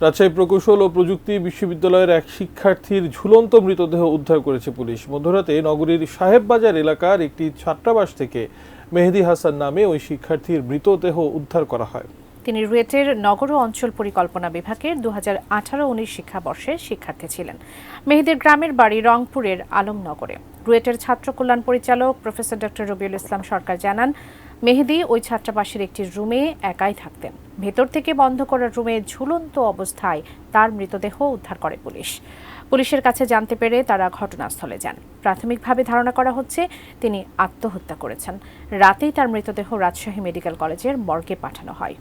রাজশাহী প্রকৌশল ও প্রযুক্তি বিশ্ববিদ্যালয়ের এক শিক্ষার্থীর ঝুলন্ত মৃতদেহ উদ্ধার করেছে পুলিশ। মধ্যরাতে নগরীর সাহেববাজার এলাকার একটি ছাত্রাবাস থেকে মেহেদী হাসান নামে ওই শিক্ষার্থীর মৃতদেহ উদ্ধার করা হয়। তিনি রুয়েটের নগর ও অঞ্চল পরিকল্পনা বিভাগের 2018-19 শিক্ষাবর্ষের শিক্ষার্থী ছিলেন। মেহেদীর গ্রামের বাড়ি রংপুরের আলমনগরে। রুয়েটের ছাত্র কল্যাণ পরিচালক প্রফেসর ডক্টর রবিউল ইসলাম সরকার জানান, মেহেদী ওই ছাত্রাবাসের একটি রুমে একাই থাকতেন। ভেতর থেকে বন্ধ করা রুমে ঝুলন্ত অবস্থায় তার মৃতদেহ উদ্ধার করে পুলিশ। পুলিশের কাছে জানতে পেরে তারা ঘটনাস্থলে যান। প্রাথমিকভাবে ধারণা করা হচ্ছে তিনি আত্মহত্যা করেছেন। রাতেই তার মৃতদেহ রাজশাহী মেডিকেল কলেজের মর্গে পাঠানো হয়।